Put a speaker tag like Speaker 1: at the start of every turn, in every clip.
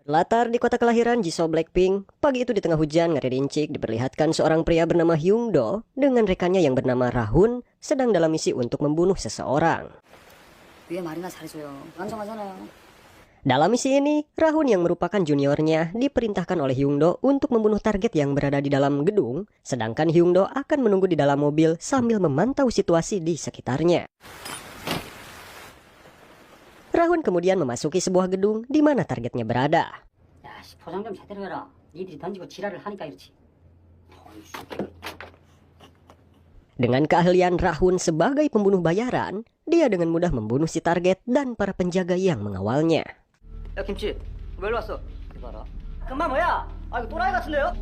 Speaker 1: Latar di kota kelahiran Jisoo Blackpink, pagi itu di tengah hujan ngeri rincik diperlihatkan seorang pria bernama Hyungdo dengan rekannya yang bernama Rahun sedang dalam misi untuk membunuh seseorang.
Speaker 2: 위에 말이나 잘해줘요. 안정하잖아요.
Speaker 1: Dalam misi ini, Rahun yang merupakan juniornya diperintahkan oleh Hyungdo untuk membunuh target yang berada di dalam gedung, sedangkan Hyungdo akan menunggu di dalam mobil sambil memantau situasi di sekitarnya. Rahun kemudian memasuki sebuah gedung di mana targetnya berada.
Speaker 2: 야, 씨, 포장 좀 제대로 해라. 니들이 던지고 지랄을 하니까 이렇지.
Speaker 1: Dengan keahlian Rahun sebagai pembunuh bayaran, dia dengan mudah membunuh si target dan para penjaga yang mengawalnya.
Speaker 2: 야, 김치. 왜 일로 왔어? 이봐라. 금방 뭐야? 아, 이거 또라이 같은데요?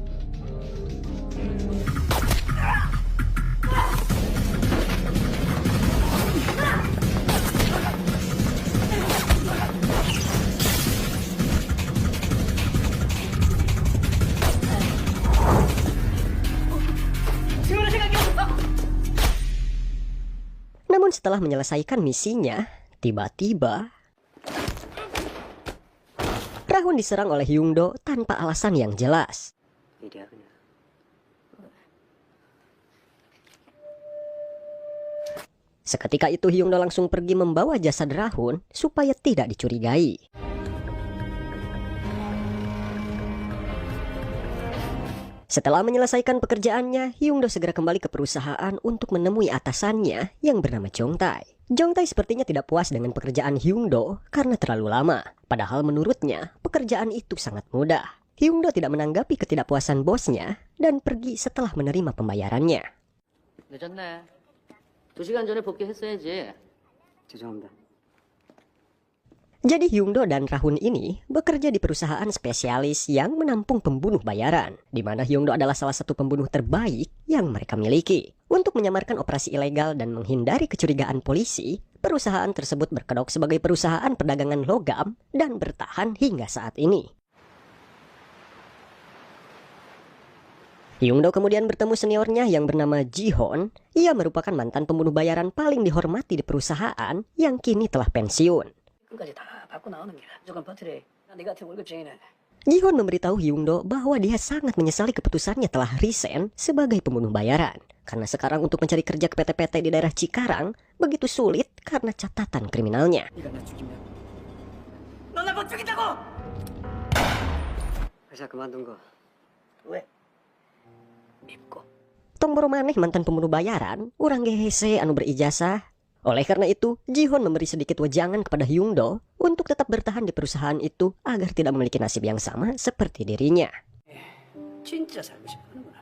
Speaker 2: 지금으로 생각해.
Speaker 1: Namun setelah menyelesaikan misinya, tiba-tiba Rahun diserang oleh Hyungdo tanpa alasan yang jelas.
Speaker 2: 이래야 그냥.
Speaker 1: Seketika itu Hyungdo langsung pergi membawa jasad Rahun supaya tidak dicurigai. Setelah menyelesaikan pekerjaannya, Hyungdo segera kembali ke perusahaan untuk menemui atasannya yang bernama Jongtae. Jongtae sepertinya tidak puas dengan pekerjaan Hyungdo karena terlalu lama. Padahal menurutnya, pekerjaan itu sangat mudah. Hyungdo tidak menanggapi ketidakpuasan bosnya dan pergi setelah menerima pembayarannya.
Speaker 2: 늦었네. 2시간 전에 복귀했어야지. 죄송합니다.
Speaker 1: Jadi Hyungdo dan Rahun ini bekerja di perusahaan spesialis yang menampung pembunuh bayaran, di mana Hyungdo adalah salah satu pembunuh terbaik yang mereka miliki. Untuk menyamarkan operasi ilegal dan menghindari kecurigaan polisi, perusahaan tersebut berkedok sebagai perusahaan perdagangan logam dan bertahan hingga saat ini. Hyungdo kemudian bertemu seniornya yang bernama Jihon. Ia merupakan mantan pembunuh bayaran paling dihormati di perusahaan yang kini telah pensiun.
Speaker 2: 끝까지 다 받고 나오는 게 무조건 버티래. 네 같은 월급쟁이는.
Speaker 1: Jihon memberitahu Hyungdo bahwa dia sangat menyesali keputusannya telah resign sebagai pembunuh bayaran. Karena sekarang untuk mencari kerja ke PT-PT di daerah Cikarang begitu sulit karena catatan kriminalnya.
Speaker 2: 네가 나 죽이면 너나 못 죽인다고! 회사 그만둔 거 왜? 밉고.
Speaker 1: Tong boro maneh mantan pembunuh bayaran, urang ge hese anu berijazah. Oleh karena itu, Jihon memberi sedikit wejangan kepada Hyungdo untuk tetap bertahan di perusahaan itu agar tidak memiliki nasib yang sama seperti dirinya.
Speaker 2: 진짜 살고 싶어하는구나.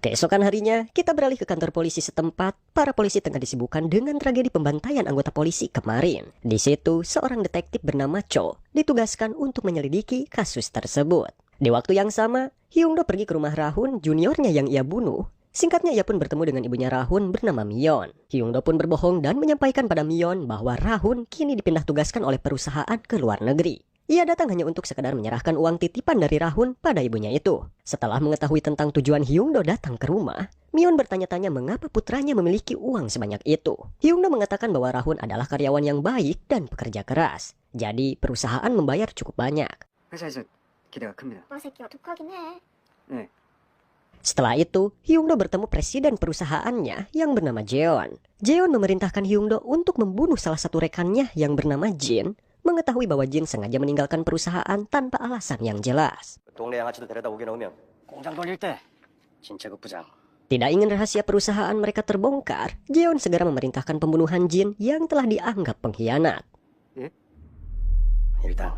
Speaker 1: Keesokan harinya, kita beralih ke kantor polisi setempat. Para polisi tengah disibukkan dengan tragedi pembantaian anggota polisi kemarin. Di situ, seorang detektif bernama Cho ditugaskan untuk menyelidiki kasus tersebut. Di waktu yang sama, Hyungdo pergi ke rumah Rahun, juniornya yang ia bunuh. Singkatnya ia pun bertemu dengan ibunya Rahun bernama Myeon. Hyungdo pun berbohong dan menyampaikan pada Myeon bahwa Rahun kini dipindah tugaskan oleh perusahaan ke luar negeri. Ia datang hanya untuk sekadar menyerahkan uang titipan dari Rahun pada ibunya itu. Setelah mengetahui tentang tujuan Hyungdo datang ke rumah, Myeon bertanya-tanya mengapa putranya memiliki uang sebanyak itu. Hyungdo mengatakan bahwa Rahun adalah karyawan yang baik dan pekerja keras. Jadi perusahaan membayar cukup banyak.
Speaker 2: 회사에서 기대가 큽니다.
Speaker 3: 아 새끼가 독하긴 해.
Speaker 2: 네.
Speaker 1: Setelah itu, Hyungdo bertemu presiden perusahaannya yang bernama Jeon. Jeon memerintahkan Hyungdo untuk membunuh salah satu rekannya yang bernama Jin, mengetahui bahwa Jin sengaja meninggalkan perusahaan tanpa alasan yang jelas.
Speaker 4: 동네 양아치도 데려다 오게 나오면
Speaker 2: 공장 돌릴 때 진체급 부장.
Speaker 1: Tidak ingin rahasia perusahaan mereka terbongkar, Jeon segera memerintahkan pembunuhan Jin yang telah dianggap pengkhianat.
Speaker 4: 일단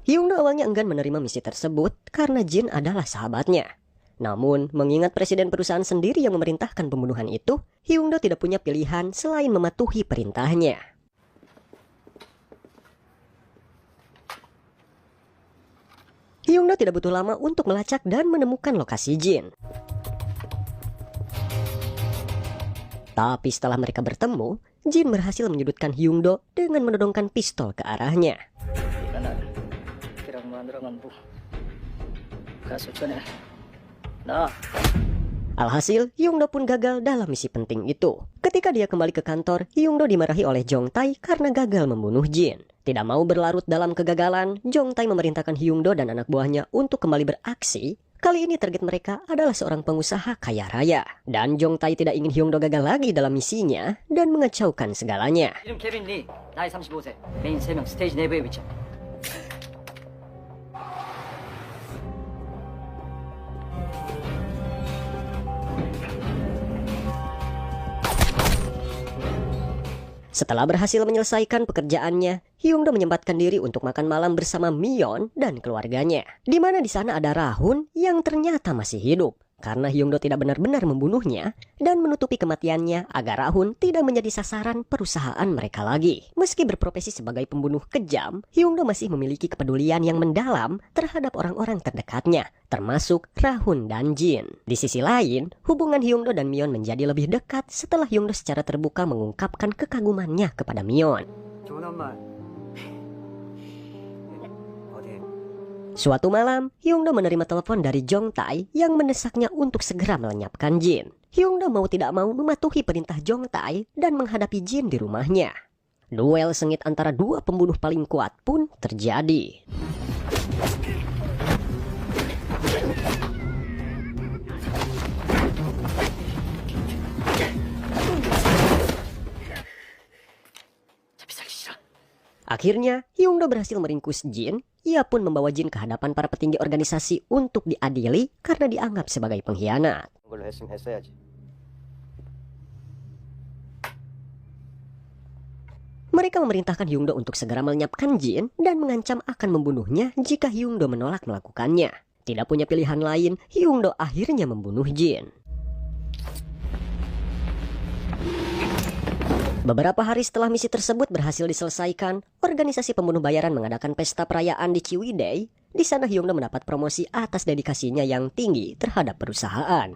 Speaker 1: Hyungdo awalnya enggan menerima misi tersebut karena Jin adalah sahabatnya. Namun, mengingat presiden perusahaan sendiri yang memerintahkan pembunuhan itu, Hyungdo tidak punya pilihan selain mematuhi perintahnya. Hyungdo tidak butuh lama untuk melacak dan menemukan lokasi Jin. Tapi setelah mereka bertemu, Jin berhasil menyudutkan Hyungdo dengan menodongkan pistol ke arahnya.
Speaker 2: 네가 나를 그렇게 만들어만 뭐 가서 전에 나
Speaker 1: Alhasil, Hyungdo pun gagal dalam misi penting itu. Ketika dia kembali ke kantor, Hyungdo dimarahi oleh Jongtae karena gagal membunuh Jin. Tidak mau berlarut dalam kegagalan, Jong-tae memerintahkan Hyung-do dan anak buahnya untuk kembali beraksi. Kali ini target mereka adalah seorang pengusaha kaya raya. Dan Jong-tae tidak ingin Hyung-do gagal lagi dalam misinya dan mengacaukan segalanya.
Speaker 2: 이름 케빈 리, 나이 35세, 메인 3명 스테이지 내부에 위치한.
Speaker 1: Setelah berhasil menyelesaikan pekerjaannya, Hyung-do menyempatkan diri untuk makan malam bersama Myeon dan keluarganya. Di mana di sana ada Rahun yang ternyata masih hidup. Karena Hyung-do tidak benar-benar membunuhnya dan menutupi kematiannya agar Rahun tidak menjadi sasaran perusahaan mereka lagi. Meski berprofesi sebagai pembunuh kejam, Hyung-do masih memiliki kepedulian yang mendalam terhadap orang-orang terdekatnya, termasuk Rahun dan Jin. Di sisi lain, hubungan Hyung-do dan Myeon menjadi lebih dekat setelah Hyung-do secara terbuka mengungkapkan kekagumannya kepada Myeon.
Speaker 2: 좋은 엄마. 어디?
Speaker 1: Suatu malam, Hyung-do menerima telepon dari Jong-tae yang mendesaknya untuk segera melenyapkan Jin. Hyung-do mau tidak mau mematuhi perintah Jong-tae dan menghadapi Jin di rumahnya. Duel sengit antara dua pembunuh paling kuat pun terjadi. Akhirnya, Hyung-do berhasil meringkus Jin. Ia pun membawa Jin ke hadapan para petinggi organisasi untuk diadili karena dianggap sebagai pengkhianat.
Speaker 2: 걸로 했으면 했어야지.
Speaker 1: Mereka memerintahkan Hyung-do untuk segera melenyapkan Jin dan mengancam akan membunuhnya jika Hyung-do menolak melakukannya. Tidak punya pilihan lain, Hyung-do akhirnya membunuh Jin. Beberapa hari setelah misi tersebut berhasil diselesaikan, organisasi pembunuh bayaran mengadakan pesta perayaan di Chiwidey. Di sana Hyung-do mendapat promosi atas dedikasinya yang tinggi terhadap perusahaan.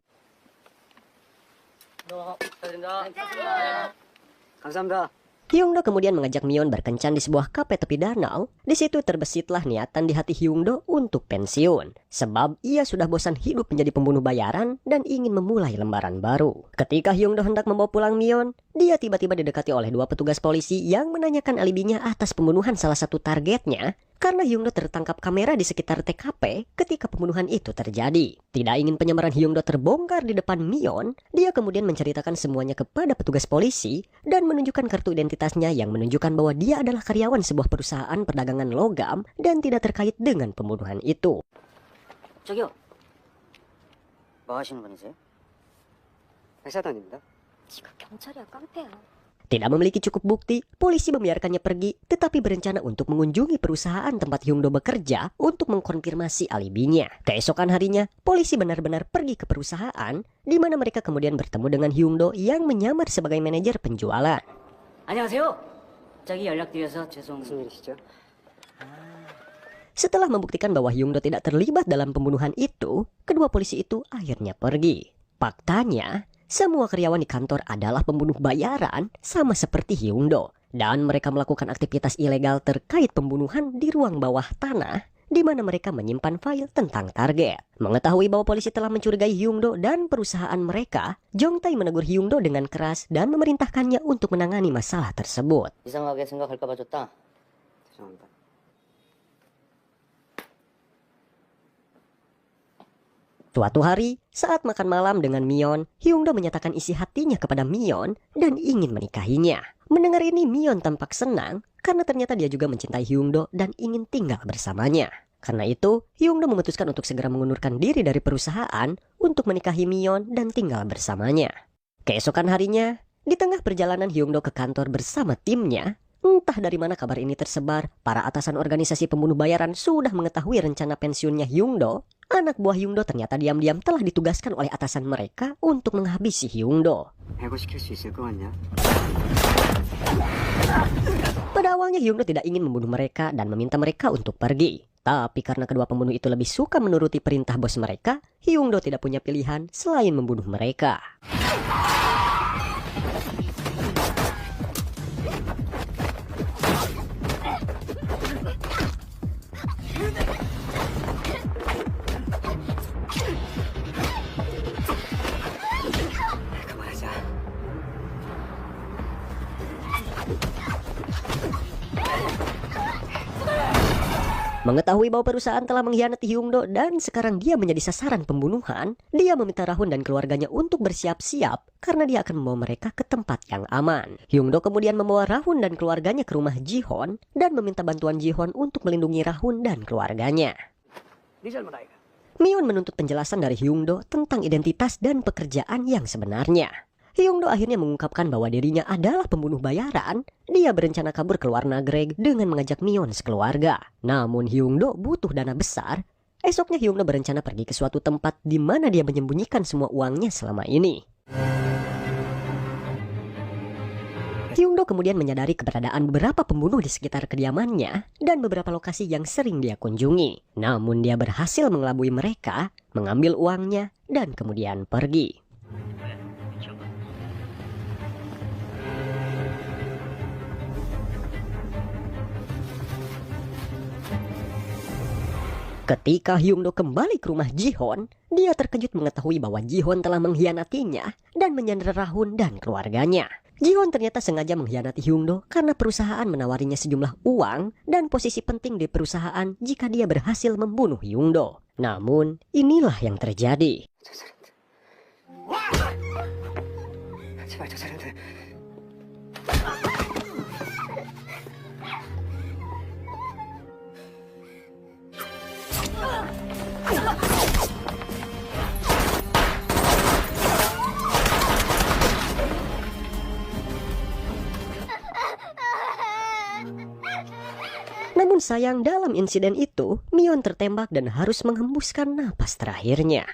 Speaker 2: 감사합니다.
Speaker 1: Hyung-do kemudian mengajak Myeon berkencan di sebuah kafe tepi danau. Di situ terbesitlah niatan di hati Hyung-do untuk pensiun. Sebab ia sudah bosan hidup menjadi pembunuh bayaran dan ingin memulai lembaran baru. Ketika Hyung-do hendak membawa pulang Myeon, dia tiba-tiba didekati oleh dua petugas polisi yang menanyakan alibinya atas pembunuhan salah satu targetnya. Karena Hyung-do tertangkap kamera di sekitar TKP ketika pembunuhan itu terjadi. Tidak ingin penyamaran Hyung-do terbongkar di depan Myeon, dia kemudian menceritakan semuanya kepada petugas polisi dan menunjukkan kartu identitasnya yang menunjukkan bahwa dia adalah karyawan sebuah perusahaan perdagangan logam dan tidak terkait dengan pembunuhan itu.
Speaker 2: 저기요. 뭐 하시는 분이세요? 회사 다닙니다.
Speaker 3: 지가 경찰이야 깡패야.
Speaker 1: Tidak memiliki cukup bukti, polisi membiarkannya pergi, tetapi berencana untuk mengunjungi perusahaan tempat Hyung-do bekerja untuk mengkonfirmasi alibinya. Keesokan harinya, polisi benar-benar pergi ke perusahaan, di mana mereka kemudian bertemu dengan Hyung-do yang menyamar sebagai manajer penjualan.
Speaker 2: 안녕하세요. 갑자기 연락드려서 죄송. 무슨 일이시죠?
Speaker 1: Setelah membuktikan bahwa Hyung-do tidak terlibat dalam pembunuhan itu, kedua polisi itu akhirnya pergi. Faktanya, semua karyawan di kantor adalah pembunuh bayaran sama seperti Hyung-do. Dan mereka melakukan aktivitas ilegal terkait pembunuhan di ruang bawah tanah, di mana mereka menyimpan file tentang target. Mengetahui bahwa polisi telah mencurigai Hyung-do dan perusahaan mereka, Jong-tae menegur Hyung-do dengan keras dan memerintahkannya untuk menangani masalah tersebut.
Speaker 2: 이상하게 생각할까봐 줬다. 죄송합니다.
Speaker 1: Suatu hari, saat makan malam dengan Myeon, Hyung-do menyatakan isi hatinya kepada Myeon dan ingin menikahinya. Mendengar ini, Myeon tampak senang karena ternyata dia juga mencintai Hyung-do dan ingin tinggal bersamanya. Karena itu, Hyung-do memutuskan untuk segera mengundurkan diri dari perusahaan untuk menikahi Myeon dan tinggal bersamanya. Keesokan harinya, di tengah perjalanan Hyung-do ke kantor bersama timnya, entah dari mana kabar ini tersebar, para atasan organisasi pembunuh bayaran sudah mengetahui rencana pensiunnya Hyung-do. Anak buah Hyung-do ternyata diam-diam telah ditugaskan oleh atasan mereka untuk menghabisi Hyung-do.
Speaker 2: 해고시킬 수 있을 것 같냐?
Speaker 1: Pada awalnya Hyung-do tidak ingin membunuh mereka dan meminta mereka untuk pergi. Tapi karena kedua pembunuh itu lebih suka menuruti perintah bos mereka, Hyung-do tidak punya pilihan selain membunuh mereka. Mengetahui bahwa perusahaan telah mengkhianati Hyungdo dan sekarang dia menjadi sasaran pembunuhan, dia meminta Rahun dan keluarganya untuk bersiap-siap karena dia akan membawa mereka ke tempat yang aman. Hyungdo kemudian membawa Rahun dan keluarganya ke rumah Jihon dan meminta bantuan Jihon untuk melindungi Rahun dan keluarganya. Mion menuntut penjelasan dari Hyungdo tentang identitas dan pekerjaan yang sebenarnya. Hyungdo akhirnya mengungkapkan bahwa dirinya adalah pembunuh bayaran. Dia berencana kabur ke luar negeri dengan mengajak Mion sekeluarga. Namun Hyungdo butuh dana besar. Esoknya Hyungdo berencana pergi ke suatu tempat di mana dia menyembunyikan semua uangnya selama ini. Hyungdo kemudian menyadari keberadaan beberapa pembunuh di sekitar kediamannya dan beberapa lokasi yang sering dia kunjungi. Namun dia berhasil mengelabui mereka, mengambil uangnya, dan kemudian pergi. Ketika Hyungdo kembali ke rumah Jihon, dia terkejut mengetahui bahwa Jihon telah mengkhianatinya dan menyandera Rahun dan keluarganya. Jihon ternyata sengaja mengkhianati Hyungdo karena perusahaan menawarinya sejumlah uang dan posisi penting di perusahaan jika dia berhasil membunuh Hyungdo. Namun, inilah yang terjadi. Namun sayang dalam insiden itu, Mion tertembak dan harus menghembuskan napas terakhirnya.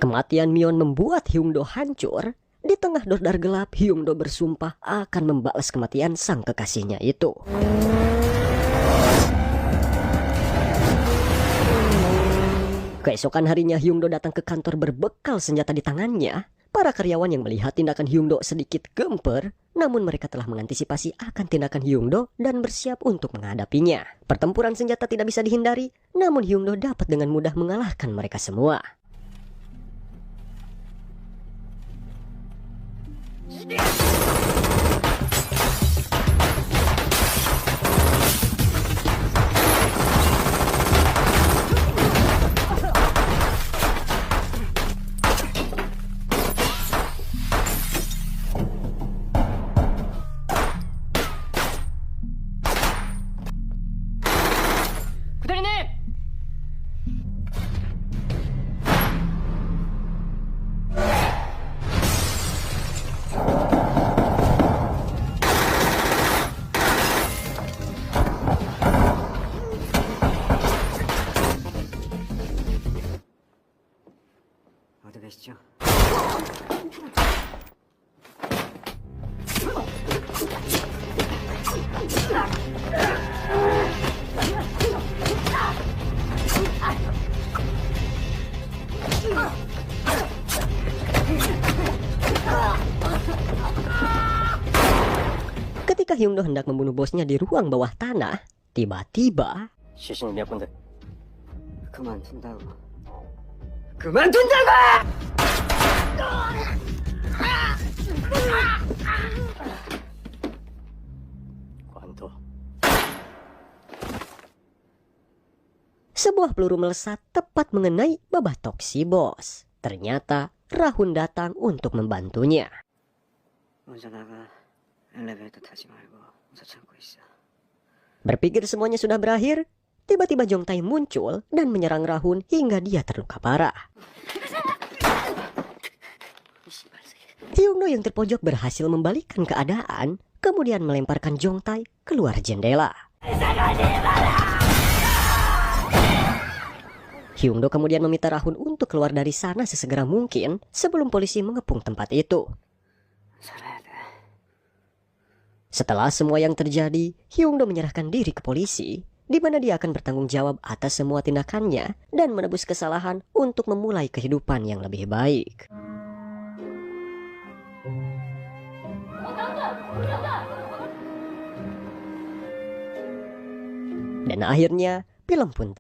Speaker 1: Kematian Mion membuat Hyungdo hancur. Di tengah dordar gelap, Hyungdo bersumpah akan membalas kematian sang kekasihnya itu. Keesokan harinya Hyungdo datang ke kantor berbekal senjata di tangannya. Para karyawan yang melihat tindakan Hyungdo sedikit gemper, namun mereka telah mengantisipasi akan tindakan Hyungdo dan bersiap untuk menghadapinya. Pertempuran senjata tidak bisa dihindari, namun Hyungdo dapat dengan mudah mengalahkan mereka semua.
Speaker 2: 어디 계시죠?
Speaker 1: Ketika Hyungdo hendak membunuh bosnya di ruang bawah tanah, tiba-tiba
Speaker 2: 시신이 몇 군데 그만둔다고 그만둔다고! 관도
Speaker 1: sebuah peluru melesat tepat mengenai babatok si bos. Ternyata Rahun datang untuk membantunya.
Speaker 2: 먼저 나가 엘리베이터 타지 말고 저 참고 있어.
Speaker 1: Berpikir semuanya sudah berakhir, tiba-tiba Jongtae muncul dan menyerang Rahun hingga dia terluka parah. Hyungdo yang terpojok berhasil membalikkan keadaan, kemudian melemparkan Jongtae keluar jendela. Hyungdo kemudian meminta Rahun untuk keluar dari sana sesegera mungkin sebelum polisi mengepung tempat itu. Setelah semua yang terjadi, Hyungdo menyerahkan diri ke polisi, di mana dia akan bertanggung jawab atas semua tindakannya dan menebus kesalahan untuk memulai kehidupan yang lebih baik. Dan akhirnya, film pun